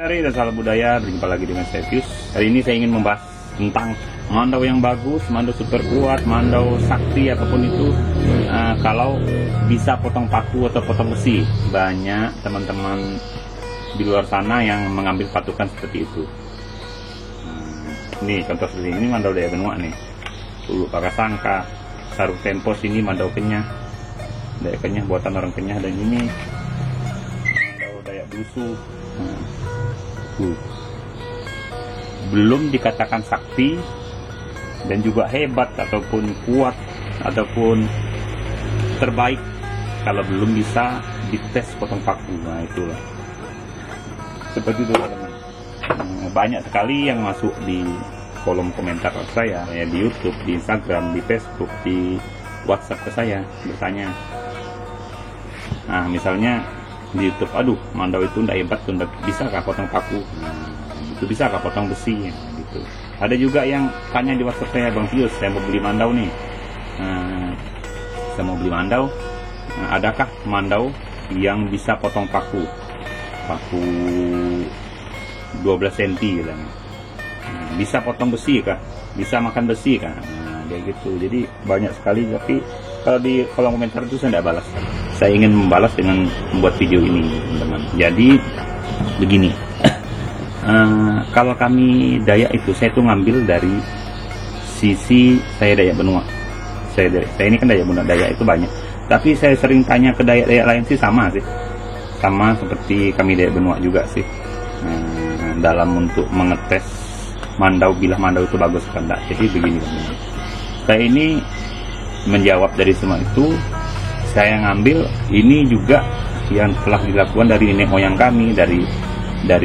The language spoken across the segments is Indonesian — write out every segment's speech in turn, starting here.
Hari dan salam budaya, berjumpa lagi dengan saya Pius. Hari ini saya ingin membahas tentang mandau yang bagus, mandau super kuat, mandau sakti apapun itu. Kalau bisa potong paku atau potong besi, banyak teman-teman di luar sana yang mengambil patukan seperti itu. Ini contoh seperti ini mandau Dayak Benua nih. Ulu Pakasangka, Sarung Tempos ini mandau Kenyah, Dayak Kenyah buatan orang Kenyah, dan ini mandau Dayak Dusu. Belum dikatakan sakti dan juga hebat ataupun kuat ataupun terbaik kalau belum bisa dites potong paku. Nah itulah seperti itu teman-teman. Banyak sekali yang masuk di kolom komentar saya ya, di YouTube, di Instagram, di Facebook, di WhatsApp ke saya bertanya. Nah misalnya di YouTube, aduh mandau itu ndak hebat tuh, bisa kah potong paku, itu bisa kah potong besi gitu. Ada juga yang tanya di WhatsApp saya, Bang Pius, saya mau beli mandau nih, saya mau beli mandau, adakah mandau yang bisa potong paku 12 cm gitu. Bisa potong besi kah, bisa makan besi kah, kayak gitu. Jadi banyak sekali, tapi kalau di kolom komentar itu saya tidak balas. Saya ingin membalas dengan membuat video ini, teman-teman. Jadi begini, kalau kami Dayak itu, saya tuh ngambil dari sisi saya Dayak Benua. Saya ini kan Dayak Benua, Dayak itu banyak. Tapi saya sering tanya ke Dayak-Dayak lain sih, sama seperti kami Dayak Benua juga sih. Dalam untuk mengetes mandau, bilah mandau itu bagus kan enggak. Jadi begini, teman-teman. Saya ini menjawab dari semua itu. Saya ngambil ini juga yang telah dilakukan dari nenek moyang kami, dari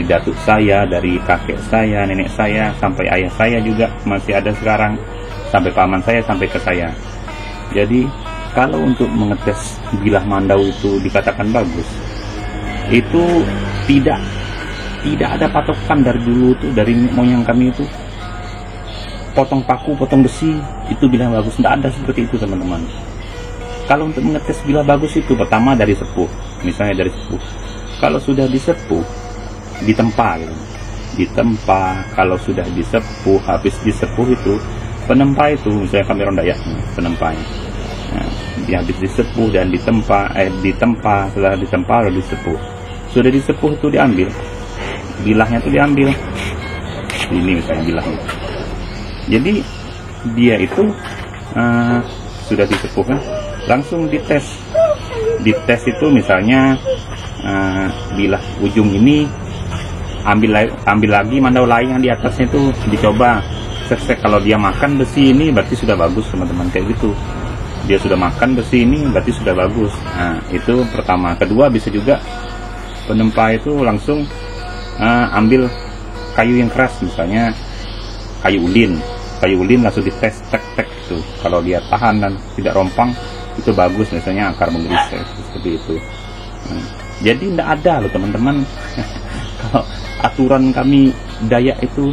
datuk saya, dari kakek saya, nenek saya, sampai ayah saya juga masih ada sekarang, sampai paman saya, sampai ke saya. Jadi kalau untuk mengetes bilah mandau itu dikatakan bagus, itu tidak ada patokan dari dulu tuh, dari nenek moyang kami itu potong paku, potong besi itu bilang bagus, tidak ada seperti itu teman-teman. Kalau untuk mengetes bilah bagus itu pertama dari sepuh, misalnya dari sepuh. Kalau sudah disepuh, ditempa gitu. Ditempa, kalau sudah disepuh, habis disepuh itu penempa itu, misalnya kami orang Dayak penempanya. Nah, habis disepuh dan ditempa, setelah ditempa lalu disepuh. Sudah disepuh itu diambil, bilahnya itu diambil. Ini misalnya bilahnya. Jadi dia itu sudah disepuh kan, langsung dites itu misalnya bilah ujung ini ambil lagi mandau lain yang di atasnya itu dicoba cek kalau dia makan besi ini berarti sudah bagus teman-teman, kayak gitu. Dia sudah makan besi ini berarti sudah bagus. Nah itu pertama. Kedua bisa juga penempa itu langsung ambil kayu yang keras, misalnya kayu ulin langsung dites tek itu. Kalau dia tahan dan tidak rompang itu bagus, misalnya akar menggelis seperti itu. Jadi tidak ada loh teman-teman. Kalau aturan kami Dayak itu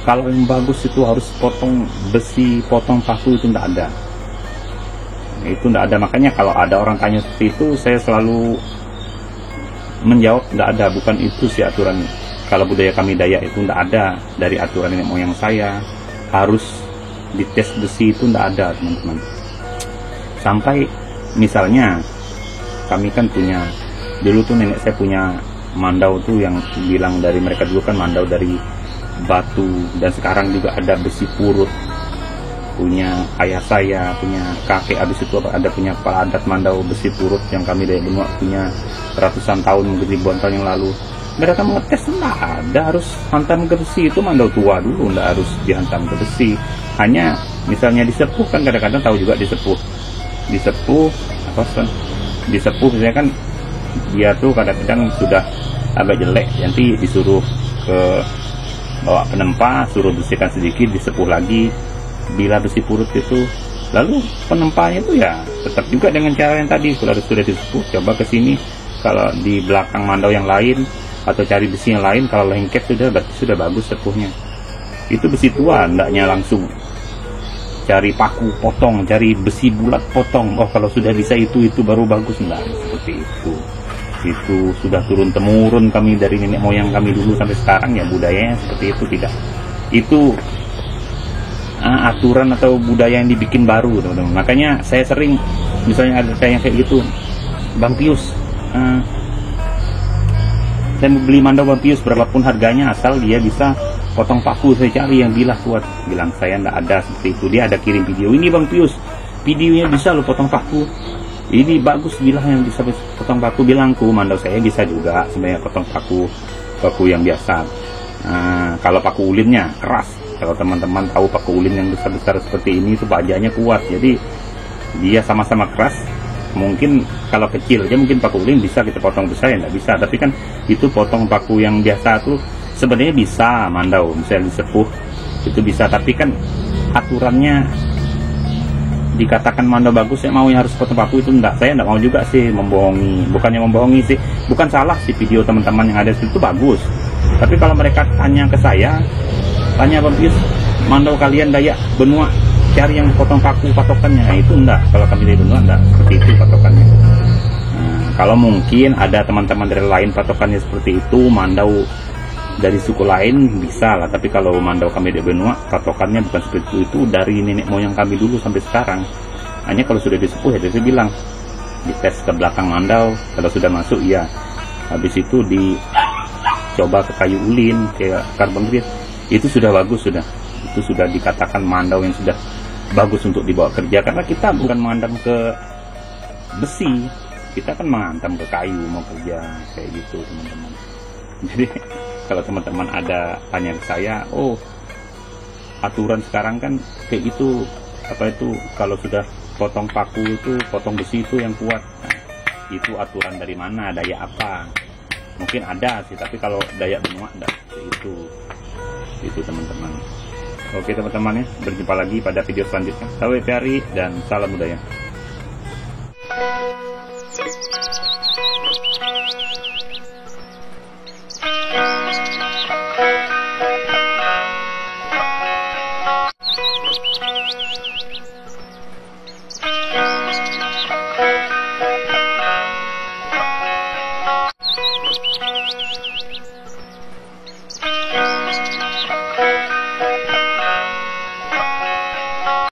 kalau yang bagus itu harus potong besi, potong paku, itu tidak ada. Itu tidak ada. Makanya kalau ada orang tanya seperti itu, saya selalu menjawab tidak ada, bukan itu sih aturan. Kalau budaya kami Dayak itu tidak ada dari aturan nenek moyang saya harus dites besi, itu tidak ada teman-teman. Sampai misalnya kami kan punya, dulu tuh nenek saya punya mandau tuh yang bilang dari mereka dulu kan mandau dari batu, dan sekarang juga ada besi purut. Punya ayah saya, punya kakek, habis itu ada punya kepala adat mandau besi purut yang kami Dayak Benua punya ratusan tahun, mungkin ribuan tahun yang lalu. Mereka mengetes enggak ada harus hantam ke besi, itu mandau tua dulu, enggak harus dihantam ke besi. Hanya misalnya disepuh kan, kadang-kadang tahu juga disepuh misalnya kan dia tuh kadang-kadang sudah agak jelek, nanti disuruh ke bawa penempa, suruh bersihkan sedikit, disepuh lagi bila besi purut itu. Lalu penempanya itu ya tetap juga dengan cara yang tadi, kalau sudah disepuh coba ke sini, kalau di belakang mandau yang lain atau cari besi yang lain, kalau lengket sudah berarti sudah bagus sepuhnya. Itu besi tua, hendaknya langsung cari paku potong, cari besi bulat potong. Oh kalau sudah bisa itu baru bagus, enggak seperti itu. Itu sudah turun temurun kami dari nenek moyang kami dulu sampai sekarang, ya budayanya seperti itu. Tidak, itu aturan atau budaya yang dibikin baru, teman-teman. Makanya saya sering, misalnya ada yang kayak gitu, Bang Pius, saya mau beli mandau Bang Pius berapapun harganya, asal dia bisa potong paku. Saya cari yang bilah kuat, bilang saya enggak ada seperti itu. Dia ada kirim video, ini Bang Pius, videonya bisa lo potong paku, ini bagus bilah yang bisa potong paku. Bilangku, mandau saya bisa juga sebenarnya potong paku yang biasa. Kalau paku ulinnya keras, kalau teman-teman tahu paku ulin yang besar-besar seperti ini, itu bajanya kuat, jadi dia sama-sama keras. Mungkin kalau kecil aja mungkin paku ulin bisa kita potong besar, ya nggak bisa. Tapi kan itu potong paku yang biasa tuh sebenarnya bisa mandau, misalnya disepuh itu bisa. Tapi kan aturannya dikatakan mandau bagus, saya mau yang harus potong paku itu enggak. Saya enggak mau juga sih membohongi, bukannya membohongi sih, bukan salah sih video teman-teman yang ada itu bagus. Tapi kalau mereka tanya ke saya, tanya Bang Pius, mandau kalian Dayak Benua cari yang potong paku patokannya, itu enggak. Kalau kami dari Benua enggak seperti itu patokannya. Kalau mungkin ada teman-teman dari lain patokannya seperti itu, mandau dari suku lain bisa lah. Tapi kalau mandau kami dari Benua, patokannya bukan seperti itu. Dari nenek moyang kami dulu sampai sekarang. Hanya kalau sudah disepuh, ya saya bilang dites ke belakang mandau, kalau sudah masuk ya, habis itu dicoba ke kayu ulin, kayak carbon grid, itu sudah bagus, itu sudah dikatakan mandau yang sudah bagus untuk dibawa kerja. Karena kita bukan menghantam ke besi, kita kan menghantam ke kayu mau kerja kayak gitu, teman-teman. Jadi kalau teman-teman ada tanya ke saya, oh aturan sekarang kan kayak gitu, apa itu kalau sudah potong paku itu, potong besi itu yang kuat. Nah, itu aturan dari mana, daya apa? Mungkin ada sih, tapi kalau daya Benua enggak itu teman-teman. Oke teman-teman, ya, berjumpa lagi pada video selanjutnya. Salam hari dan salam budaya.